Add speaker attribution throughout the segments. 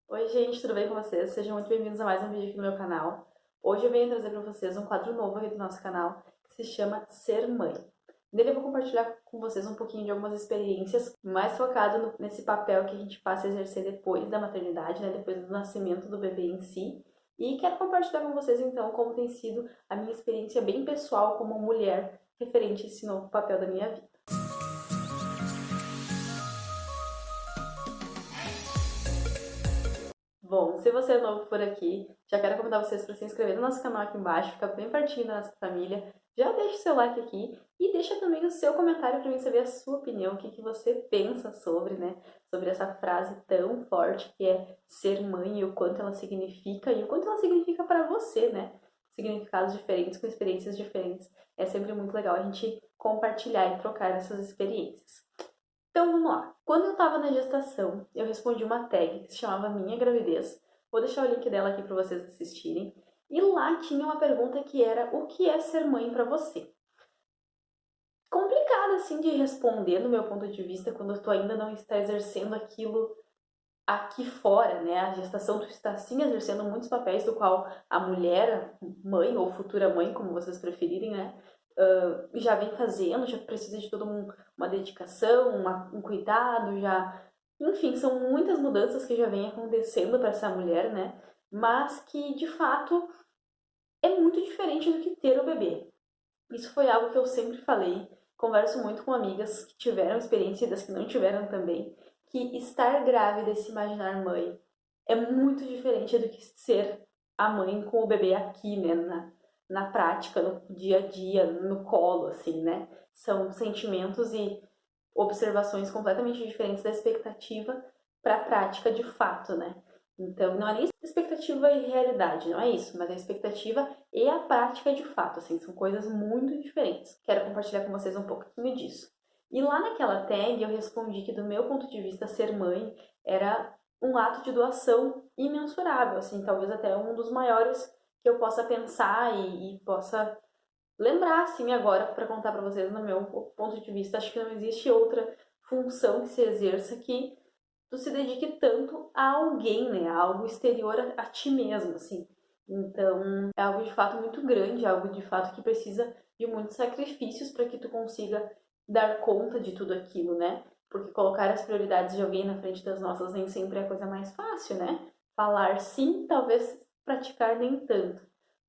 Speaker 1: Oi gente, tudo bem com vocês? Sejam muito bem-vindos a mais um vídeo aqui no meu canal. Hoje eu venho trazer para vocês um quadro novo aqui do nosso canal, que se chama Ser Mãe. Nele eu vou compartilhar com vocês um pouquinho de algumas experiências, mais focado nesse papel que a gente passa a exercer depois da maternidade, né, depois do nascimento do bebê em si. E quero compartilhar com vocês então como tem sido a minha experiência bem pessoal como mulher referente a esse novo papel da minha vida. Bom, se você é novo por aqui, já quero convidar vocês para se inscrever no nosso canal aqui embaixo, fica bem pertinho da nossa família. Já deixa o seu like aqui e deixa também o seu comentário para mim saber a sua opinião, o que você pensa sobre, né? Sobre essa frase tão forte que é ser mãe e o quanto ela significa e o quanto ela significa para você, né? Significados diferentes, com experiências diferentes. É sempre muito legal a gente compartilhar e trocar essas experiências. Então vamos lá. Quando eu estava na gestação, eu respondi uma tag que se chamava Minha Gravidez. Vou deixar o link dela aqui para vocês assistirem. E lá tinha uma pergunta que era: o que é ser mãe para você? Complicado assim de responder no meu ponto de vista quando tu ainda não está exercendo aquilo aqui fora, né? A gestação tu está sim exercendo muitos papéis do qual a mulher, mãe ou futura mãe, como vocês preferirem, né? Já vem fazendo, já precisa de toda uma dedicação, um cuidado, já. Enfim, são muitas mudanças que já vêm acontecendo para essa mulher, né? Mas que de fato é muito diferente do que ter o bebê. Isso foi algo que eu sempre falei. Converso muito com amigas que tiveram experiência e das que não tiveram também, que estar grávida e se imaginar mãe é muito diferente do que ser a mãe com o bebê aqui, né, na prática, no dia a dia, no colo, assim, né? São sentimentos e observações completamente diferentes da expectativa para a prática de fato, né? Então, não é nem expectativa e realidade, não é isso, mas a expectativa e a prática de fato, assim, são coisas muito diferentes. Quero compartilhar com vocês um pouquinho disso. E lá naquela tag eu respondi que do meu ponto de vista ser mãe era um ato de doação imensurável, assim, talvez até um dos maiores que eu possa pensar e possa lembrar, assim, agora para contar para vocês no meu ponto de vista. Acho que não existe outra função que se exerça que tu se dedique tanto a alguém, né? A algo exterior a ti mesmo, assim. Então, é algo de fato muito grande, algo de fato que precisa de muitos sacrifícios para que tu consiga dar conta de tudo aquilo, né? Porque colocar as prioridades de alguém na frente das nossas nem sempre é a coisa mais fácil, né? Falar sim, talvez praticar nem tanto.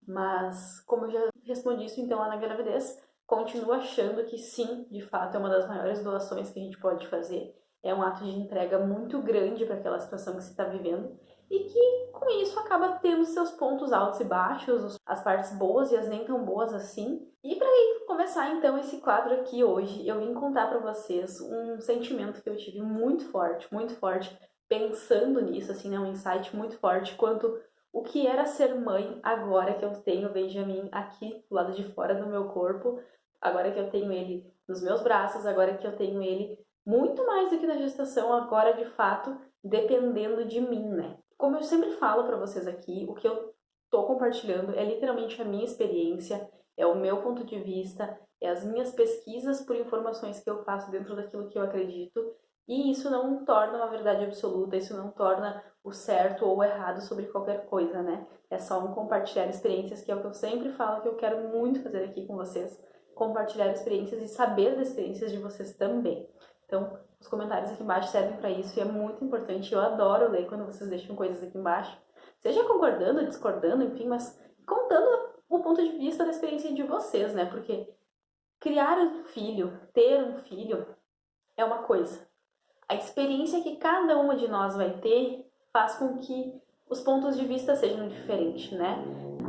Speaker 1: Mas, como eu já respondi isso então lá na gravidez, continuo achando que sim, de fato, é uma das maiores doações que a gente pode fazer. É um ato de entrega muito grande para aquela situação que você está vivendo e que com isso acaba tendo seus pontos altos e baixos, as partes boas e as nem tão boas assim. E para começar então esse quadro aqui hoje, eu vim contar para vocês um sentimento que eu tive muito forte, pensando nisso, assim, né, um insight muito forte quanto o que era ser mãe agora que eu tenho o Benjamin aqui do lado de fora do meu corpo, agora que eu tenho ele nos meus braços, agora que eu tenho ele muito mais do que na gestação, agora de fato dependendo de mim, né? Como eu sempre falo para vocês aqui, o que eu tô compartilhando é literalmente a minha experiência, é o meu ponto de vista, é as minhas pesquisas por informações que eu faço dentro daquilo que eu acredito, e isso não torna uma verdade absoluta, isso não torna o certo ou o errado sobre qualquer coisa, né? É só um compartilhar experiências, que é o que eu sempre falo que eu quero muito fazer aqui com vocês, compartilhar experiências e saber das experiências de vocês também. Então, os comentários aqui embaixo servem para isso e é muito importante. Eu adoro ler quando vocês deixam coisas aqui embaixo, seja concordando, discordando, enfim, mas contando o ponto de vista da experiência de vocês, né? Porque criar um filho, ter um filho, é uma coisa. A experiência que cada uma de nós vai ter faz com que os pontos de vista sejam diferentes, né?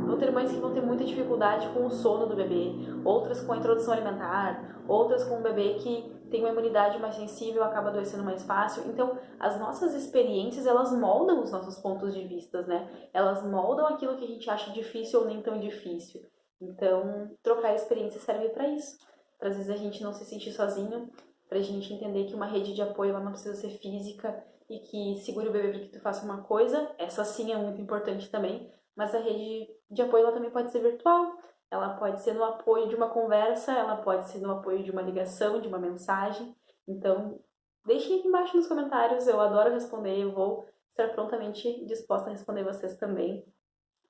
Speaker 1: Vão ter mães que vão ter muita dificuldade com o sono do bebê, outras com a introdução alimentar, outras com um bebê que tem uma imunidade mais sensível, acaba adoecendo mais fácil. Então, as nossas experiências, elas moldam os nossos pontos de vista, né? Elas moldam aquilo que a gente acha difícil ou nem tão difícil. Então, trocar experiência serve para isso. Para às vezes a gente não se sentir sozinho, pra gente entender que uma rede de apoio ela não precisa ser física e que segure o bebê para que tu faça uma coisa, essa sim é muito importante também, mas a rede de apoio ela também pode ser virtual, ela pode ser no apoio de uma conversa, ela pode ser no apoio de uma ligação, de uma mensagem. Então, deixem aqui embaixo nos comentários, eu adoro responder, eu vou estar prontamente disposta a responder vocês também.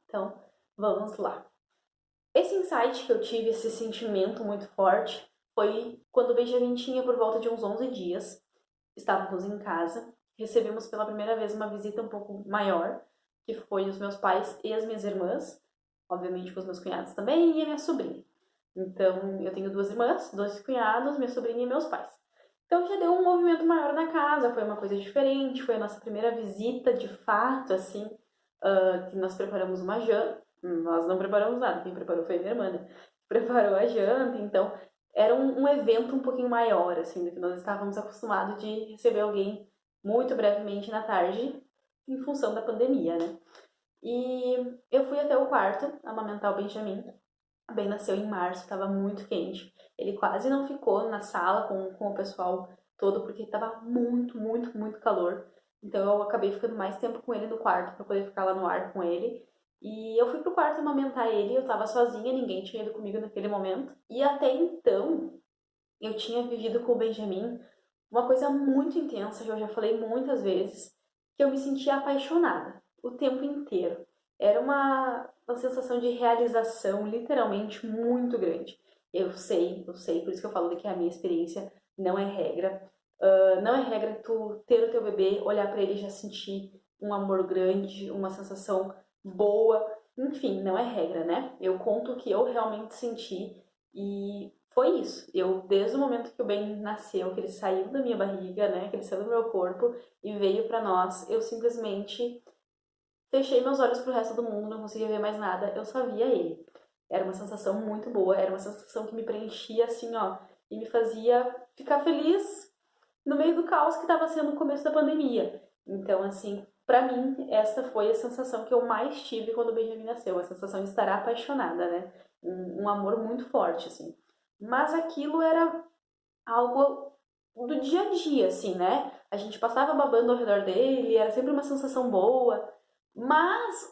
Speaker 1: Então, vamos lá. Esse insight que eu tive, esse sentimento muito forte, foi quando o Benjamin tinha por volta de uns 11 dias. Estávamos em casa, recebemos pela primeira vez uma visita um pouco maior, que foi os meus pais e as minhas irmãs, obviamente com os meus cunhados também, e a minha sobrinha. Então, eu tenho 2 irmãs, 2 cunhados, minha sobrinha e meus pais. Então, já deu um movimento maior na casa, foi uma coisa diferente, foi a nossa primeira visita, de fato, assim, que nós preparamos uma janta. Nós não preparamos nada, quem preparou foi a minha irmã, né? Preparou a janta, então era um evento um pouquinho maior, assim, do que nós estávamos acostumados de receber alguém muito brevemente na tarde, em função da pandemia, né? E eu fui até o quarto amamentar o Benjamin. O Ben nasceu em março, estava muito quente. Ele quase não ficou na sala com o pessoal todo, porque estava muito, muito, muito calor. Então eu acabei ficando mais tempo com ele no quarto para poder ficar lá no ar com ele. E eu fui pro quarto amamentar ele, eu tava sozinha, ninguém tinha ido comigo naquele momento. E até então, eu tinha vivido com o Benjamin uma coisa muito intensa, que eu já falei muitas vezes, que eu me sentia apaixonada o tempo inteiro. Era uma sensação de realização literalmente muito grande. Eu sei, por isso que eu falo que a minha experiência não é regra. Não é regra tu ter o teu bebê, olhar para ele e já sentir um amor grande, uma sensação boa. Enfim, não é regra, né? Eu conto o que eu realmente senti e foi isso. Eu, desde o momento que o Ben nasceu, que ele saiu da minha barriga, né, que ele saiu do meu corpo e veio pra nós, eu simplesmente fechei meus olhos pro resto do mundo, não conseguia ver mais nada, eu só via ele. Era uma sensação muito boa, era uma sensação que me preenchia assim, ó, e me fazia ficar feliz no meio do caos que estava sendo o começo da pandemia. Então, assim, pra mim, essa foi a sensação que eu mais tive quando o Benjamin nasceu, a sensação de estar apaixonada, né? Um amor muito forte, assim. Mas aquilo era algo do dia a dia, assim, né? A gente passava babando ao redor dele, era sempre uma sensação boa, mas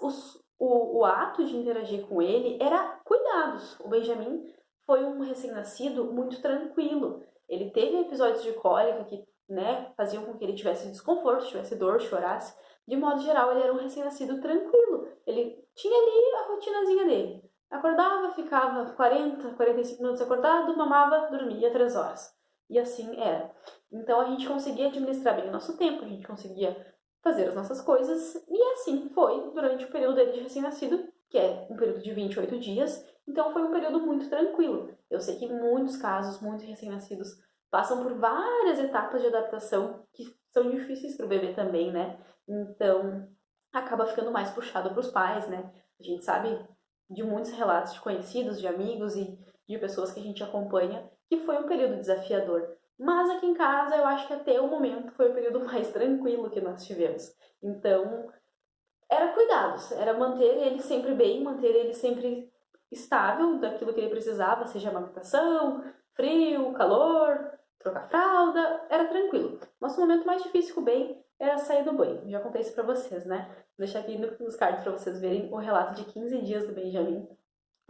Speaker 1: o ato de interagir com ele era cuidados. O Benjamin foi um recém-nascido muito tranquilo. Ele teve episódios de cólica que, né, faziam com que ele tivesse desconforto, tivesse dor, chorasse. De modo geral, ele era um recém-nascido tranquilo. Ele tinha ali a rotinazinha dele. Acordava, ficava 40, 45 minutos acordado, mamava, dormia 3 horas. E assim era. Então a gente conseguia administrar bem o nosso tempo, a gente conseguia fazer as nossas coisas, e assim foi durante o período dele de recém-nascido, que é um período de 28 dias, então foi um período muito tranquilo. Eu sei que muitos casos, muitos recém-nascidos passam por várias etapas de adaptação que são difíceis para o bebê também, né? Então acaba ficando mais puxado para os pais, né? A gente sabe de muitos relatos de conhecidos, de amigos e de pessoas que a gente acompanha, que foi um período desafiador. Mas aqui em casa eu acho que até o momento foi o período mais tranquilo que nós tivemos. Então, era cuidados, era manter ele sempre bem, manter ele sempre estável daquilo que ele precisava, seja amamentação, frio, calor, trocar fralda, era tranquilo. Nosso momento mais difícil com o Ben era sair do banho. Já contei isso pra vocês, né? Vou deixar aqui nos cards pra vocês verem o relato de 15 dias do Benjamin,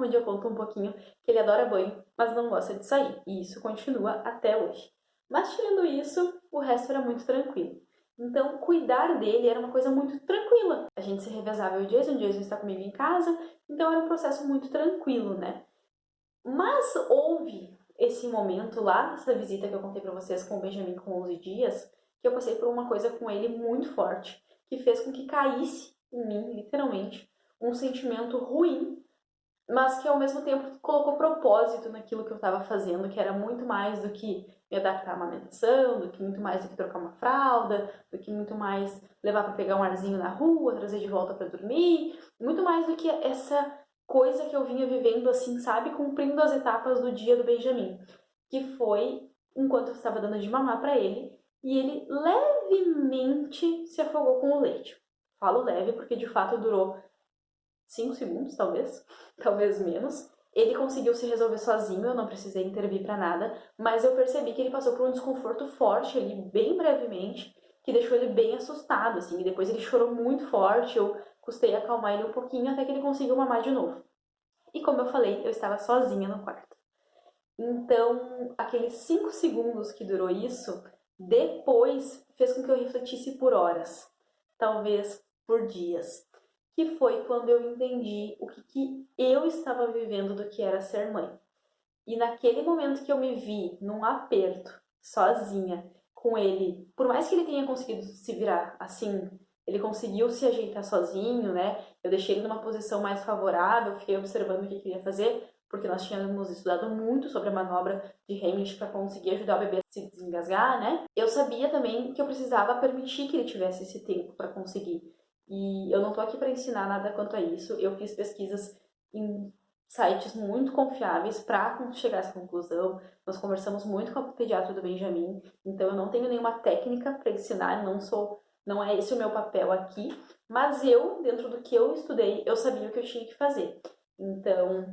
Speaker 1: onde eu conto um pouquinho que ele adora banho, mas não gosta de sair. E isso continua até hoje. Mas tirando isso, o resto era muito tranquilo. Então, cuidar dele era uma coisa muito tranquila. A gente se revezava o Jason está comigo em casa, então era um processo muito tranquilo, né? Mas houve esse momento lá, essa visita que eu contei pra vocês com o Benjamin com 11 dias, que eu passei por uma coisa com ele muito forte, que fez com que caísse em mim, literalmente, um sentimento ruim, mas que ao mesmo tempo colocou propósito naquilo que eu estava fazendo, que era muito mais do que me adaptar à amamentação, do que muito mais do que trocar uma fralda, do que muito mais levar para pegar um arzinho na rua, trazer de volta para dormir, muito mais do que essa coisa que eu vinha vivendo assim, sabe, cumprindo as etapas do dia do Benjamin, que foi enquanto eu estava dando de mamar para ele e ele levemente se afogou com o leite. Falo leve porque de fato durou 5 segundos, talvez, talvez menos. Ele conseguiu se resolver sozinho, eu não precisei intervir para nada, mas eu percebi que ele passou por um desconforto forte ali, bem brevemente, que deixou ele bem assustado, assim, e depois ele chorou muito forte, eu custei acalmar ele um pouquinho até que ele conseguiu mamar de novo. E como eu falei, eu estava sozinha no quarto. Então, aqueles 5 segundos que durou isso, depois fez com que eu refletisse por horas. talvez por dias. Que foi quando eu entendi o que eu estava vivendo do que era ser mãe. E naquele momento que eu me vi num aperto, sozinha, com ele, por mais que ele tenha conseguido se virar assim, ele conseguiu se ajeitar sozinho, né? Eu deixei ele numa posição mais favorável, fiquei observando o que ele queria fazer, porque nós tínhamos estudado muito sobre a manobra de Heimlich para conseguir ajudar o bebê a se desengasgar, né? Eu sabia também que eu precisava permitir que ele tivesse esse tempo para conseguir. E eu não tô aqui para ensinar nada quanto a isso. Eu fiz pesquisas em sites muito confiáveis para chegar a essa conclusão. Nós conversamos muito com a pediatra do Benjamin, então eu não tenho nenhuma técnica para ensinar, não é esse o meu papel aqui, mas eu, dentro do que eu estudei, eu sabia o que eu tinha que fazer. Então,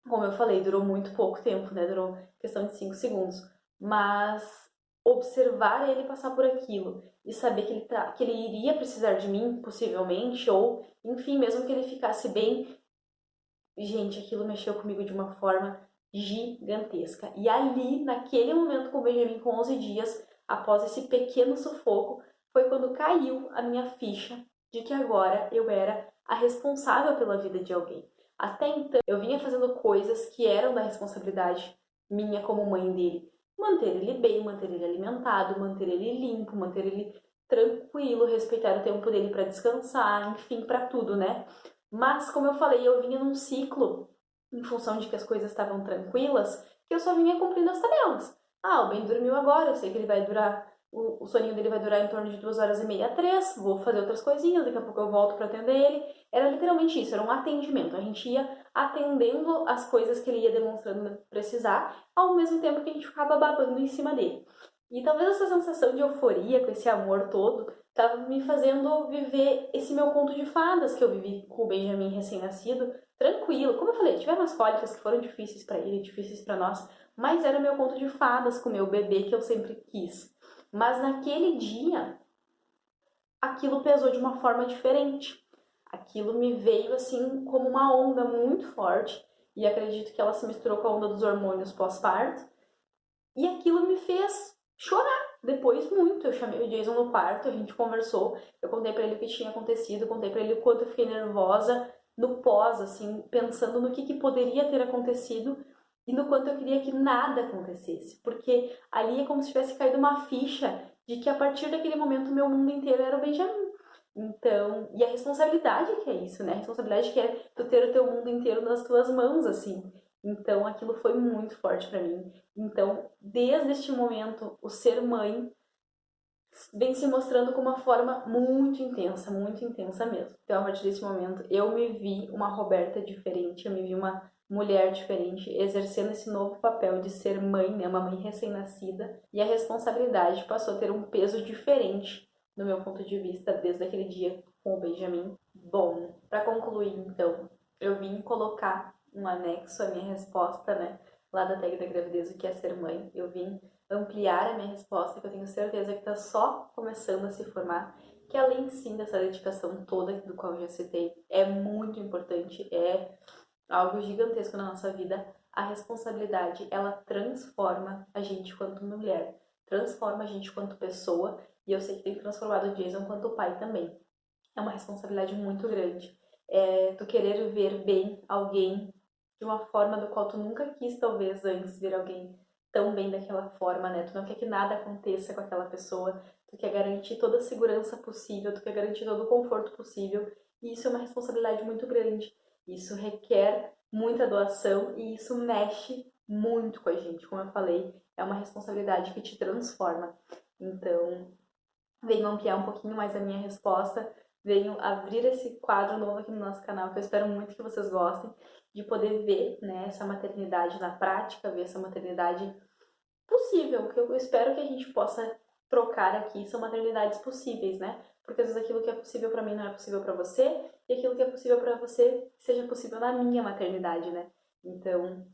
Speaker 1: como eu falei, durou muito pouco tempo, né? Durou questão de 5 segundos, mas observar ele passar por aquilo e saber que ele iria precisar de mim, possivelmente, ou, enfim, mesmo que ele ficasse bem, gente, aquilo mexeu comigo de uma forma gigantesca. E ali, naquele momento com o Benjamin, com 11 dias, após esse pequeno sufoco, foi quando caiu a minha ficha de que agora eu era a responsável pela vida de alguém. Até então, eu vinha fazendo coisas que eram da responsabilidade minha como mãe dele. Manter ele bem, manter ele alimentado, manter ele limpo, manter ele tranquilo, respeitar o tempo dele para descansar, enfim, para tudo, né? Mas, como eu falei, eu vinha num ciclo, em função de que as coisas estavam tranquilas, que eu só vinha cumprindo as tabelas. Ah, o Ben dormiu agora, eu sei que ele vai durar, o soninho dele vai durar em torno de 2 horas e meia a 3, vou fazer outras coisinhas, daqui a pouco eu volto para atender ele. Era literalmente isso, era um atendimento. A gente ia atendendo as coisas que ele ia demonstrando precisar, ao mesmo tempo que a gente ficava babando em cima dele. E talvez essa sensação de euforia, com esse amor todo, estava me fazendo viver esse meu conto de fadas que eu vivi com o Benjamin recém-nascido, tranquilo. Como eu falei, tiveram as cólicas que foram difíceis para ele, difíceis para nós, mas era o meu conto de fadas com o meu bebê que eu sempre quis. Mas naquele dia, aquilo pesou de uma forma diferente. Aquilo me veio assim como uma onda muito forte, e acredito que ela se misturou com a onda dos hormônios pós-parto, e aquilo me fez chorar. Depois, muito. Eu chamei o Jason no quarto, a gente conversou. Eu contei pra ele o que tinha acontecido, contei pra ele o quanto eu fiquei nervosa no pós, assim, pensando no que poderia ter acontecido e no quanto eu queria que nada acontecesse. Porque ali é como se tivesse caído uma ficha de que a partir daquele momento o meu mundo inteiro era o Benjamin. Então, e a responsabilidade que é isso, né? A responsabilidade que é tu ter o teu mundo inteiro nas tuas mãos, assim. Então, aquilo foi muito forte pra mim. Então, desde este momento, o ser mãe vem se mostrando com uma forma muito intensa mesmo. Então, a partir desse momento, eu me vi uma Roberta diferente, eu me vi uma mulher diferente, exercendo esse novo papel de ser mãe, né, uma mãe recém-nascida, e a responsabilidade passou a ter um peso diferente no meu ponto de vista desde aquele dia com o Benjamin. Bom, para concluir, então, eu vim colocar um anexo à minha resposta, né, lá da tag da gravidez, o que é ser mãe. Eu vim ampliar a minha resposta, que eu tenho certeza que está só começando a se formar, que além sim dessa dedicação toda do qual eu já citei, é muito importante, é algo gigantesco na nossa vida. A responsabilidade, ela transforma a gente quanto mulher, transforma a gente quanto pessoa, e eu sei que tem transformado o Jason quanto pai também. É uma responsabilidade muito grande. É tu querer ver bem alguém de uma forma do qual tu nunca quis, talvez, antes ver alguém tão bem daquela forma, né? Tu não quer que nada aconteça com aquela pessoa, tu quer garantir toda a segurança possível, tu quer garantir todo o conforto possível, e isso é uma responsabilidade muito grande. Isso requer muita doação e isso mexe muito com a gente. Como eu falei, é uma responsabilidade que te transforma. Então, venho ampliar um pouquinho mais a minha resposta, venho abrir esse quadro novo aqui no nosso canal, que eu espero muito que vocês gostem, de poder ver, né, essa maternidade na prática, ver essa maternidade possível, que eu espero que a gente possa trocar aqui, são maternidades possíveis, né? Porque às vezes aquilo que é possível para mim não é possível para você, e aquilo que é possível para você seja possível na minha maternidade, né? Então,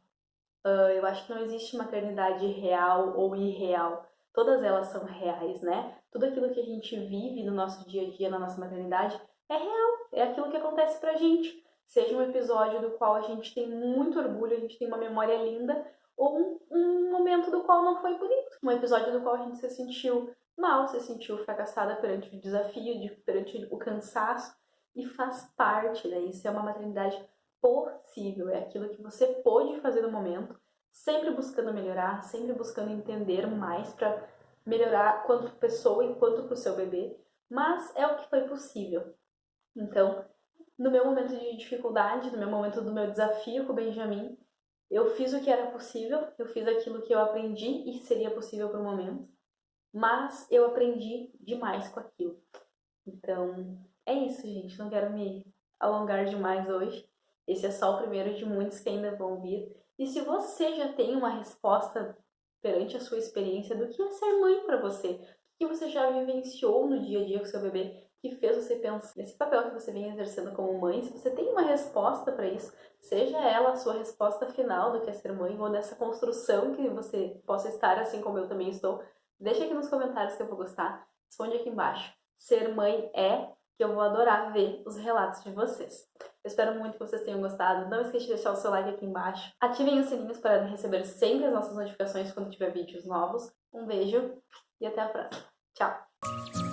Speaker 1: eu acho que não existe maternidade real ou irreal. Todas elas são reais, né? Tudo aquilo que a gente vive no nosso dia a dia, na nossa maternidade, é real. É aquilo que acontece pra gente. Seja um episódio do qual a gente tem muito orgulho, a gente tem uma memória linda, ou um momento do qual não foi bonito. Um episódio do qual a gente se sentiu mal, se sentiu fracassada perante o desafio, perante o cansaço, e faz parte, né? Isso é uma maternidade possível, é aquilo que você pôde fazer no momento, sempre buscando melhorar, sempre buscando entender mais para melhorar quanto pessoa e quanto para o seu bebê, mas é o que foi possível. Então, no meu momento de dificuldade, no meu momento do meu desafio com o Benjamin, eu fiz o que era possível, eu fiz aquilo que eu aprendi e seria possível para o momento, mas eu aprendi demais com aquilo. Então, é isso, gente. Não quero me alongar demais hoje. Esse é só o primeiro de muitos que ainda vão vir. E se você já tem uma resposta perante a sua experiência do que é ser mãe para você, o que você já vivenciou no dia a dia com seu bebê, que fez você pensar nesse papel que você vem exercendo como mãe, se você tem uma resposta para isso, seja ela a sua resposta final do que é ser mãe ou nessa construção que você possa estar, assim como eu também estou, deixa aqui nos comentários que eu vou gostar. Responde aqui embaixo. Ser mãe é, que eu vou adorar ver os relatos de vocês. Eu espero muito que vocês tenham gostado. Não esqueça de deixar o seu like aqui embaixo. Ativem os sininhos para receber sempre as nossas notificações quando tiver vídeos novos. Um beijo e até a próxima. Tchau!